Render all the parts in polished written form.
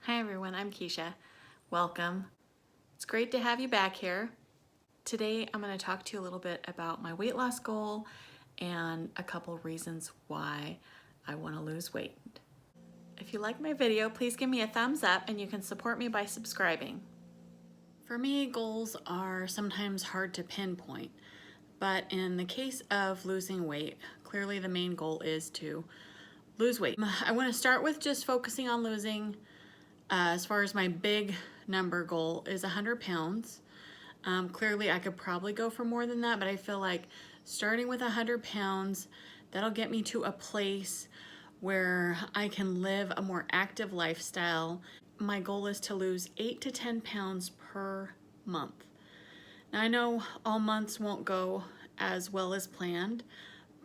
Hi everyone, I'm Keisha. Welcome. It's great to have you back here. Today I'm going to talk to you a little bit about my weight loss goal and a couple reasons why I want to lose weight. If you like my video, please give me a thumbs up and you can support me by subscribing. For me, goals are sometimes hard to pinpoint, but in the case of losing weight, clearly the main goal is to lose weight. I want to start with just focusing on losing as far as my big number goal is 100 pounds. Clearly I could probably go for more than that, but I feel like starting with 100 pounds, that'll get me to a place where I can live a more active lifestyle. My goal is to lose 8 to 10 pounds per month. Now I know all months won't go as well as planned,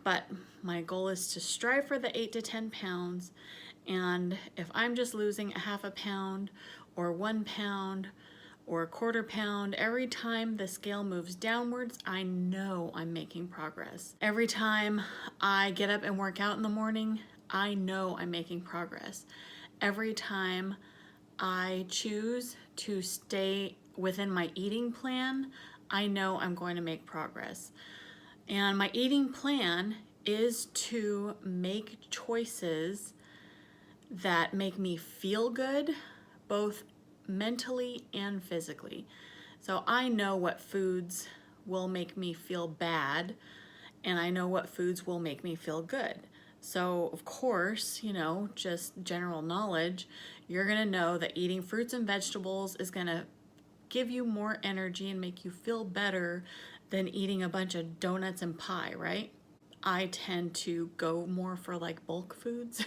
but my goal is to strive for the 8 to 10 pounds. And if I'm just losing a half a pound or 1 pound or a quarter pound, every time the scale moves downwards, I know I'm making progress. Every time I get up and work out in the morning, I know I'm making progress. Every time I choose to stay within my eating plan, I know I'm going to make progress. And my eating plan is to make choices that make me feel good, both mentally and physically. So I know what foods will make me feel bad, and I know what foods will make me feel good. So of course, just general knowledge, you're gonna know that eating fruits and vegetables is gonna give you more energy and make you feel better than eating a bunch of donuts and pie, right? I tend to go more for like bulk foods.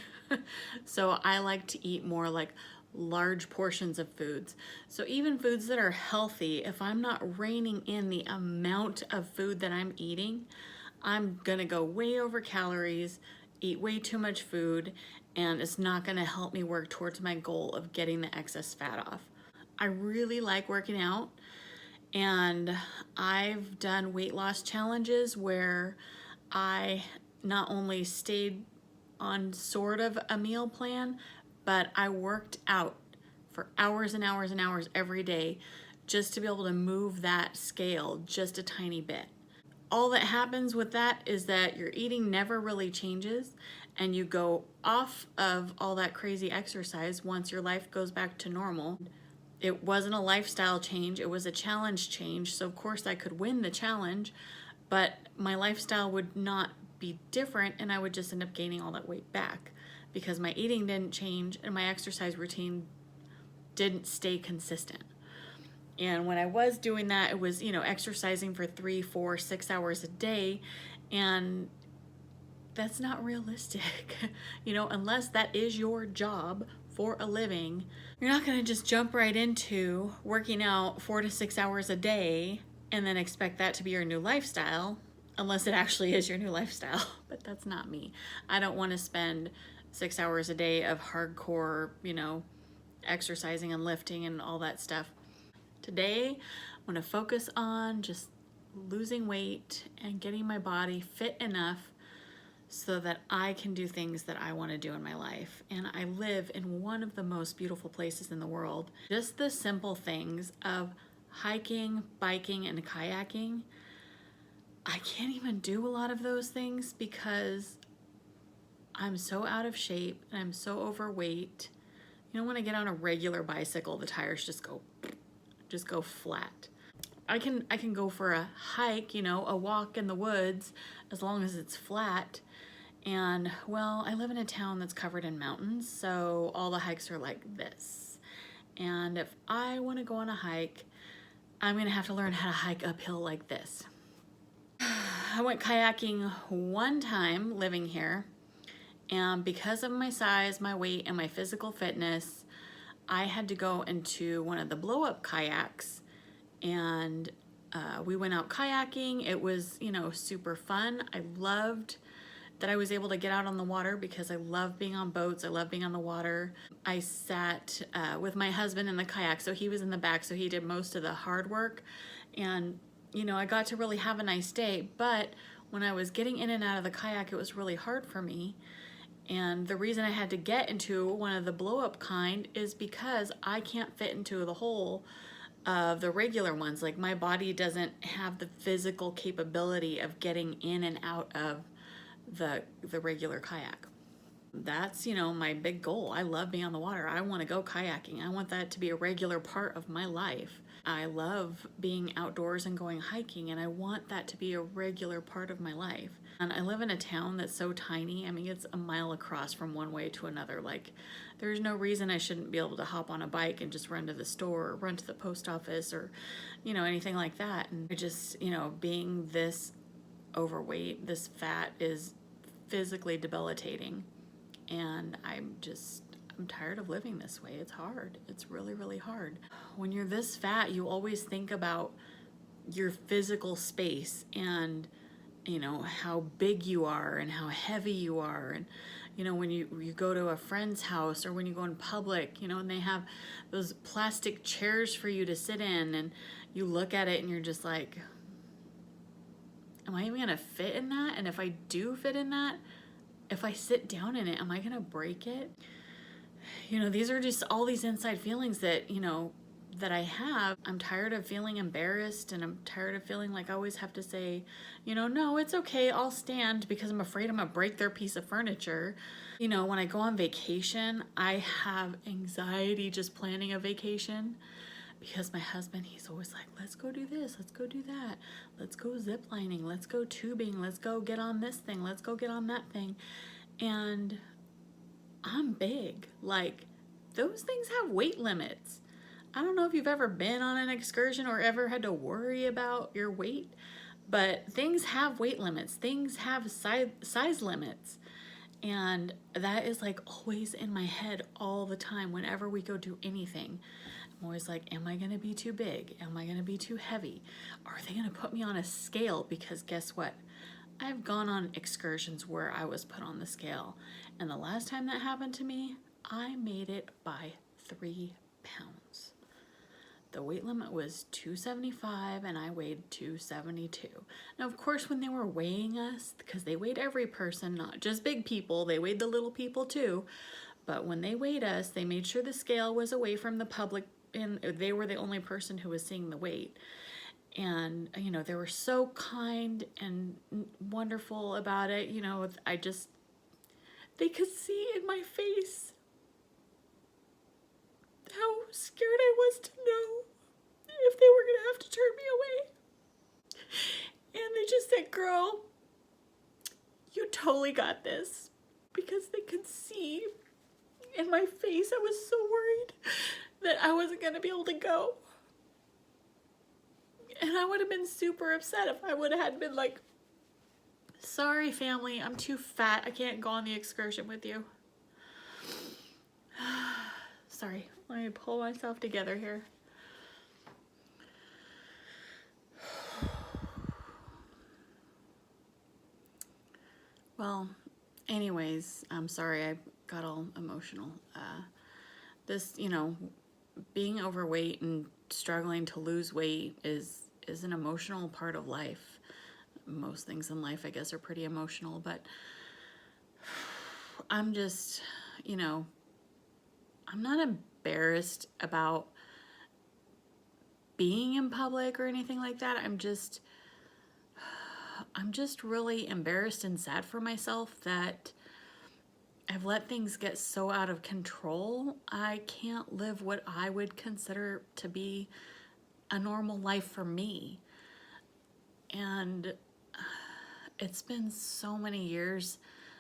So I like to eat more like large portions of foods. So even foods that are healthy, if I'm not reining in the amount of food that I'm eating, I'm gonna go way over calories, eat way too much food, and it's not gonna help me work towards my goal of getting the excess fat off. I really like working out, and I've done weight loss challenges where I not only stayed on sort of a meal plan, but I worked out for hours and hours and hours every day just to be able to move that scale just a tiny bit. All that happens with that is that your eating never really changes and you go off of all that crazy exercise once your life goes back to normal. It wasn't a lifestyle change, it was a challenge change. So of course I could win the challenge, but my lifestyle would not be different and I would just end up gaining all that weight back because my eating didn't change and my exercise routine didn't stay consistent. And when I was doing that, it was, exercising for 3, 4, 6 hours a day, and that's not realistic. Unless that is your job for a living, you're not gonna just jump right into working out 4 to 6 hours a day and then expect that to be your new lifestyle, unless it actually is your new lifestyle. But that's not me. I don't want to spend 6 hours a day of hardcore, exercising and lifting and all that stuff. Today, I'm going to focus on just losing weight and getting my body fit enough so that I can do things that I want to do in my life. And I live in one of the most beautiful places in the world. Just the simple things of hiking, biking, and kayaking, I can't even do a lot of those things because I'm so out of shape and I'm so overweight. When I get on a regular bicycle, the tires just go flat. I can go for a hike, a walk in the woods, as long as it's flat. And well, I live in a town that's covered in mountains, so all the hikes are like this. And if I want to go on a hike, I'm gonna have to learn how to hike uphill like this. I went kayaking one time living here, and because of my size, my weight, and my physical fitness, I had to go into one of the blow-up kayaks, and we went out kayaking. It was, super fun. I loved that I was able to get out on the water because I love being on boats. I love being on the water. I sat with my husband in the kayak, so he was in the back, so he did most of the hard work. And, I got to really have a nice day. But when I was getting in and out of the kayak, it was really hard for me. And the reason I had to get into one of the blow up kind is because I can't fit into the hole of the regular ones. Like my body doesn't have the physical capability of getting in and out of the regular kayak. That's, my big goal. I love being on the water. I want to go kayaking. I want that to be a regular part of my life. I love being outdoors and going hiking, and I want that to be a regular part of my life. And I live in a town that's so tiny. I mean, it's a mile across from one way to another. Like, there's no reason I shouldn't be able to hop on a bike and just run to the store or run to the post office or, anything like that. And I just, being this overweight, this fat is physically debilitating. And I'm tired of living this way. It's hard. It's really, really hard. When you're this fat, you always think about your physical space and, how big you are and how heavy you are. And, when you go to a friend's house or when you go in public, and they have those plastic chairs for you to sit in, and you look at it and you're just like, am I even going to fit in that? And if I do fit in that, if I sit down in it, am I going to break it? These are just all these inside feelings that, that I have. I'm tired of feeling embarrassed, and I'm tired of feeling like I always have to say, no, it's okay, I'll stand, because I'm afraid I'm gonna break their piece of furniture. When I go on vacation, I have anxiety just planning a vacation, because my husband, he's always like, let's go do this, let's go do that, let's go ziplining, let's go tubing, let's go get on this thing, let's go get on that thing. And I'm big. Like, those things have weight limits. I don't know if you've ever been on an excursion or ever had to worry about your weight, but things have weight limits. Things have size limits. And that is like always in my head all the time whenever we go do anything. I'm always like, am I going to be too big? Am I going to be too heavy? Are they going to put me on a scale? Because guess what? I've gone on excursions where I was put on the scale. And the last time that happened to me, I made it by 3 pounds. The weight limit was 275 and I weighed 272. Now, of course, when they were weighing us, because they weighed every person, not just big people, they weighed the little people too. But when they weighed us, they made sure the scale was away from the public, and they were the only person who was seeing the weight. And, they were so kind and wonderful about it. They could see in my face how scared I was to know if they were going to have to turn me away. And they just said, girl, you totally got this. Because they could see in my face I was so worried that I wasn't going to be able to go. And I would have been super upset if I would have had been like, sorry, family, I'm too fat. I can't go on the excursion with you. Sorry, let me pull myself together here. Well, anyways, I'm sorry I got all emotional. Being overweight and struggling to lose weight is an emotional part of life. Most things in life, I guess, are pretty emotional, but I'm just, I'm not embarrassed about being in public or anything like that. I'm just really embarrassed and sad for myself that I've let things get so out of control. I can't live what I would consider to be a normal life for me. And it's been so many years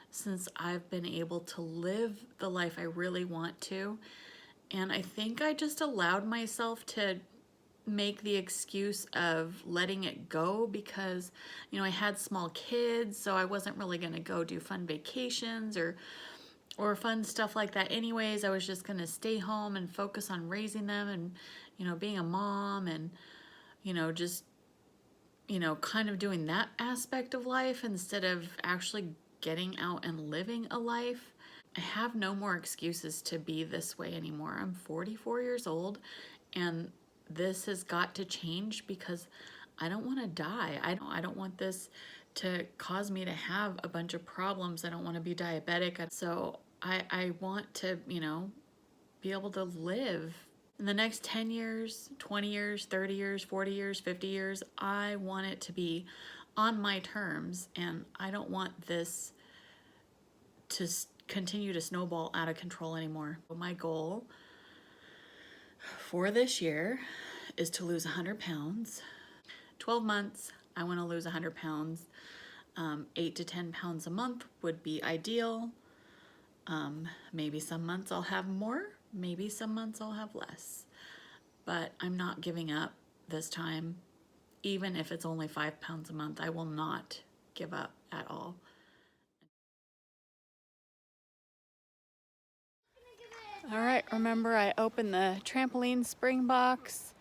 since I've been able to live the life I really want to. And I think I just allowed myself to make the excuse of letting it go because, I had small kids, so I wasn't really going to go do fun vacations or fun stuff like that anyways. I was just going to stay home and focus on raising them and, being a mom and, just, kind of doing that aspect of life instead of actually getting out and living a life. I have no more excuses to be this way anymore. I'm 44 years old and this has got to change because I don't want to die. I don't want this to cause me to have a bunch of problems. I don't want to be diabetic. So I want to, you know, be able to live. In the next 10 years, 20 years, 30 years, 40 years, 50 years, I want it to be on my terms, and I don't want this to continue to snowball out of control anymore. My goal for this year is to lose 100 pounds. 12 months, I want to lose 100 pounds. 8 to 10 pounds a month would be ideal. Maybe some months I'll have more, maybe some months I'll have less. But I'm not giving up this time. Even if it's only 5 pounds a month, I will not give up at all. All right, remember I opened the trampoline spring box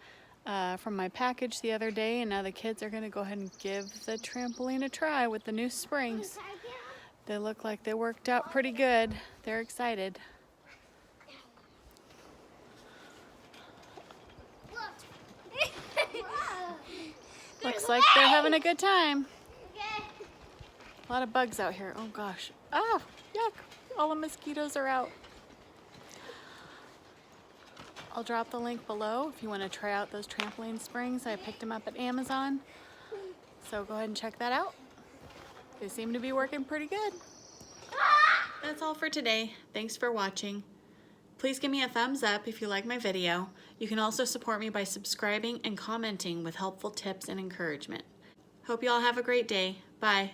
from my package the other day, and now the kids are gonna go ahead and give the trampoline a try with the new springs. They look like they worked out pretty good. They're excited. Looks like they're having a good time. A lot of bugs out here. Oh gosh. Ah, yuck. All the mosquitoes are out. I'll drop the link below if you want to try out those trampoline springs. I picked them up at Amazon. So go ahead and check that out. They seem to be working pretty good. That's all for today. Thanks for watching. Please give me a thumbs up if you like my video. You can also support me by subscribing and commenting with helpful tips and encouragement. Hope you all have a great day. Bye.